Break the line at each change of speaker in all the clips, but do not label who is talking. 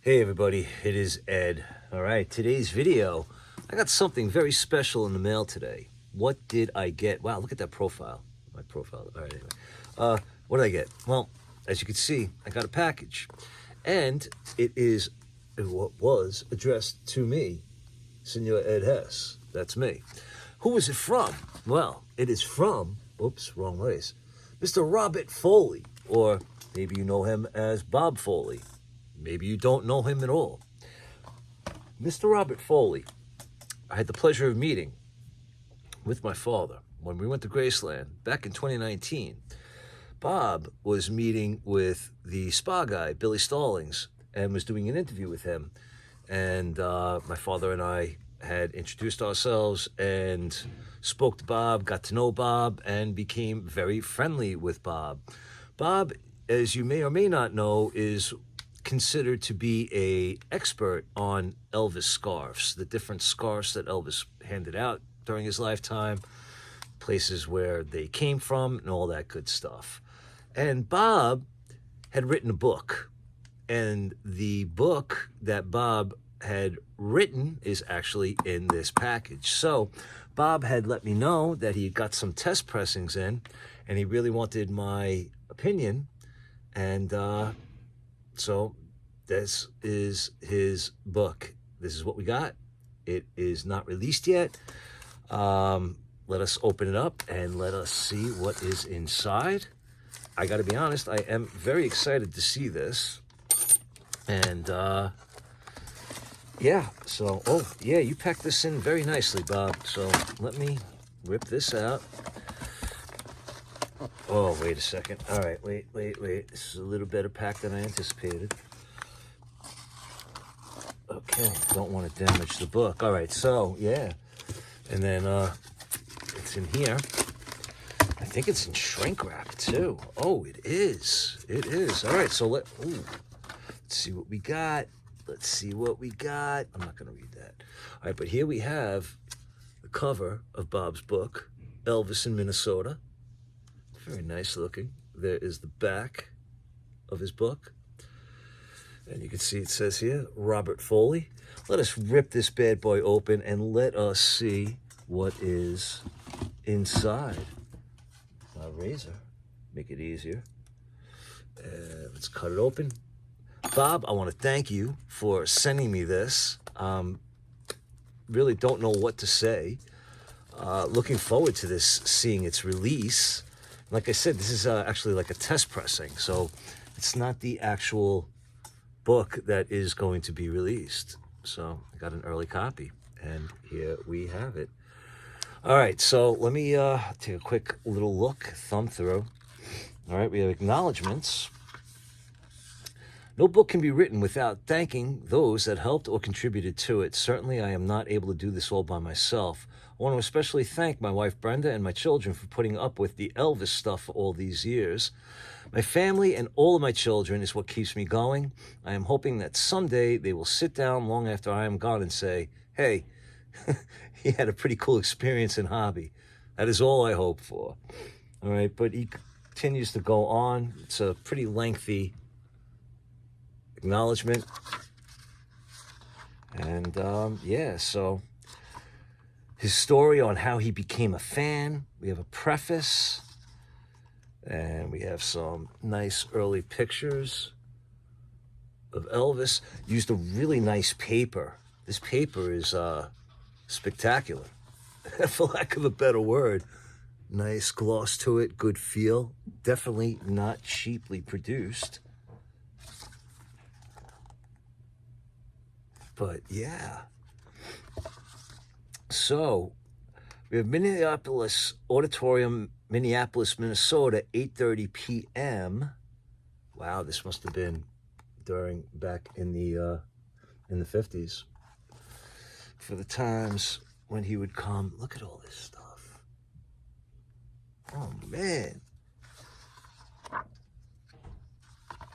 Hey everybody, it is Ed. All right, today's video, I got something very special in the mail today. What did I get? Wow, look at that profile. My profile. All right, anyway. What did I get? Well, as you can see, I got a package. And it was addressed to me, Senor Ed Hess. That's me. Who is it from? Well, it is from, oops, wrong place, Mr. Robert Foley, or maybe you know him as Bob Foley. Maybe you don't know him at all. Mr. Robert Foley, I had the pleasure of meeting with my father when we went to Graceland back in 2019. Bob was meeting with the spa guy, Billy Stallings, and was doing an interview with him. And my father and I had introduced ourselves and spoke to Bob, got to know Bob, and became very friendly with Bob. Bob, as you may or may not know, is considered to be an expert on Elvis scarves, the different scarves that Elvis handed out during his lifetime, places where they came from, and all that good stuff. And Bob had written a book, and the book that Bob had written is actually in this package. So Bob had let me know that he got some test pressings in, and he really wanted my opinion, and so this is his book. This is what we got. It is not released yet. Let us open it up and let us see what is inside. I got to be honest, I am very excited to see this. And yeah, so, oh yeah, you packed this in very nicely, Bob. So let me rip this out. Oh, wait a second. All right, wait. This is a little better packed than I anticipated. Okay, don't want to damage the book. All right, so, yeah. And then it's in here. I think it's in shrink wrap, too. Oh, it is. It is. All right, so let's see what we got. Let's see what we got. I'm not going to read that. All right, but here we have the cover of Bob's book, Elvis in Minnesota. Very nice looking. There is the back of his book. And you can see it says here, Robert Foley. Let us rip this bad boy open and let us see what is inside. A razor, make it easier. Let's cut it open. Bob, I want to thank you for sending me this. Really don't know what to say. Looking forward to this, seeing its release. Like I said, this is actually like a test pressing, so it's not the actual book that is going to be released. So I got an early copy, and here we have it. All right, so let me take a quick little look, thumb through. All right, we have acknowledgments. No book can be written without thanking those that helped or contributed to it. Certainly, I am not able to do this all by myself. I want to especially thank my wife, Brenda, and my children for putting up with the Elvis stuff for all these years. My family and all of my children is what keeps me going. I am hoping that someday they will sit down long after I am gone and say, hey, he had a pretty cool experience and hobby. That is all I hope for. All right, but he continues to go on. It's a pretty lengthy acknowledgement. And yeah, so his story on how he became a fan. We have a preface, and we have some nice early pictures of Elvis. Used a really nice paper. This paper is spectacular, for lack of a better word. Nice gloss to it, good feel. Definitely not cheaply produced. But yeah. So, we have Minneapolis Auditorium, Minneapolis, Minnesota, 8:30 p.m. Wow, this must have been back in the 50s. For the times when he would come. Look at all this stuff. Oh, man.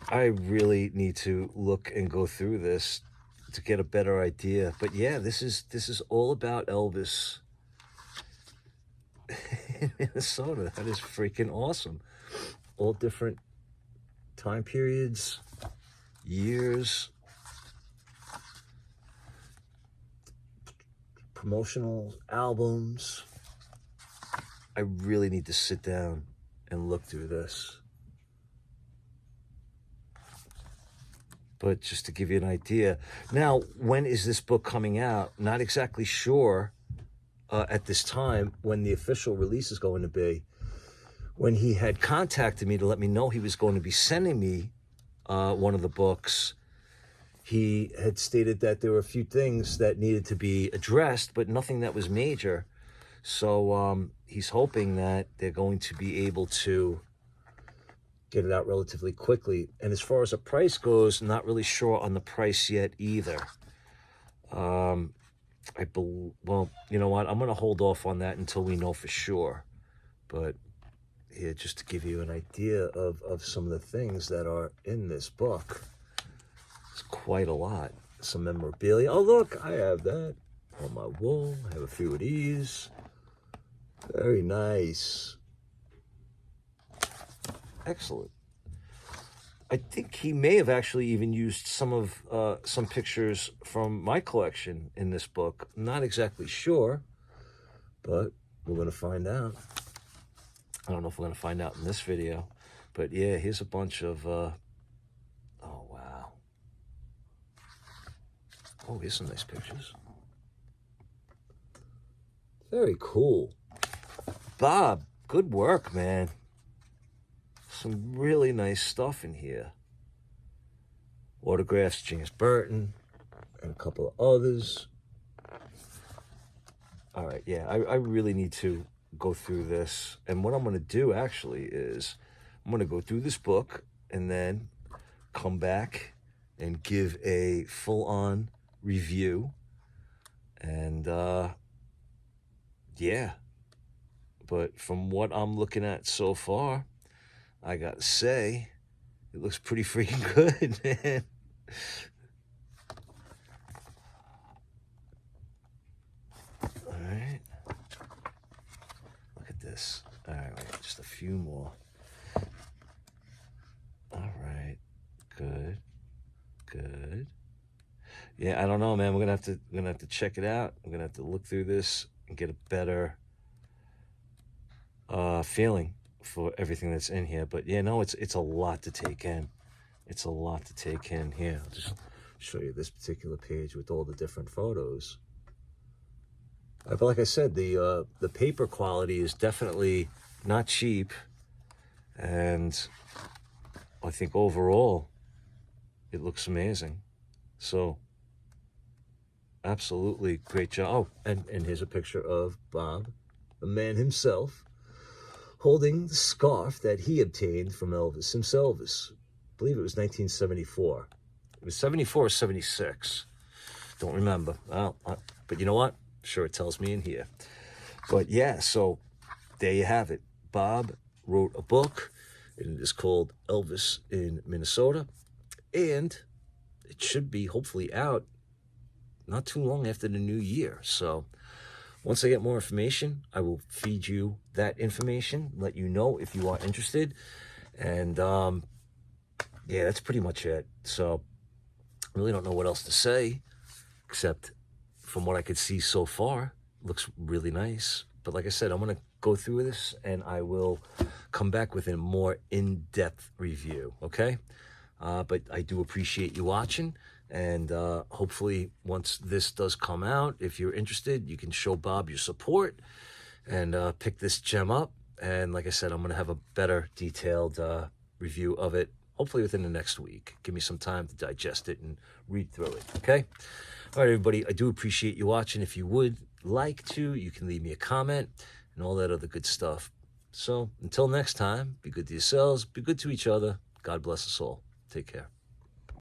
I really need to look and go through this to get a better idea. But yeah, this is all about Elvis in Minnesota. That is freaking awesome. All different time periods, years. promotional albums. I really need to sit down and look through this. But just to give you an idea. Now, when is this book coming out? Not exactly sure at this time when the official release is going to be. When he had contacted me to let me know he was going to be sending me one of the books, he had stated that there were a few things that needed to be addressed, but nothing that was major. So he's hoping that they're going to be able to get it out relatively quickly. And as far as the price goes, not really sure on the price yet either. Well, you know what? I'm going to hold off on that until we know for sure. But here, just to give you an idea of some of the things that are in this book. It's quite a lot. Some memorabilia. Oh, look, I have that on my wall. I have a few of these. Very nice. Excellent. I think he may have actually even used some pictures from my collection in this book. Not exactly sure, but we're going to find out. I don't know if we're going to find out in this video, but yeah, here's a bunch of, oh, wow. Oh, here's some nice pictures. Very cool. Bob, good work, man. Some really nice stuff in here. Autographs, James Burton, and a couple of others. All right, yeah, I really need to go through this. And what I'm going to do, actually, is I'm going to go through this book and then come back and give a full-on review. And, yeah. But from what I'm looking at so far, I got to say, it looks pretty freaking good, man. All right. Look at this. All right, wait, just a few more. All right. Good. Good. Yeah, I don't know, man. We're gonna have to check it out. We're gonna have to look through this and get a better feeling for everything that's in here. But yeah, no, it's a lot to take in. It's a lot to take in. Here, I'll just show you this particular page with all the different photos. But like I said, the paper quality is definitely not cheap, and I think overall it looks amazing. So absolutely great job. Oh, and here's a picture of Bob, the man himself, holding the scarf that he obtained from Elvis himself. I believe it was 1974. It was 74 or 76. Don't remember. Well, but you know what? Sure, it tells me in here. But yeah, so there you have it. Bob wrote a book, and it is called Elvis in Minnesota. And it should be hopefully out not too long after the new year. So once I get more information, I will feed you that information, let you know if you are interested. And yeah, that's pretty much it. So I really don't know what else to say, except from what I could see so far, it looks really nice. But like I said, I'm going to go through this and I will come back with a more in-depth review, okay? But I do appreciate you watching. And hopefully once this does come out, if you're interested, you can show Bob your support and pick this gem up. And like I said, I'm going to have a better detailed review of it, hopefully within the next week. Give me some time to digest it and read through it, okay? All right, everybody, I do appreciate you watching. If you would like to, you can leave me a comment and all that other good stuff. So until next time, be good to yourselves, be good to each other. God bless us all. Take care.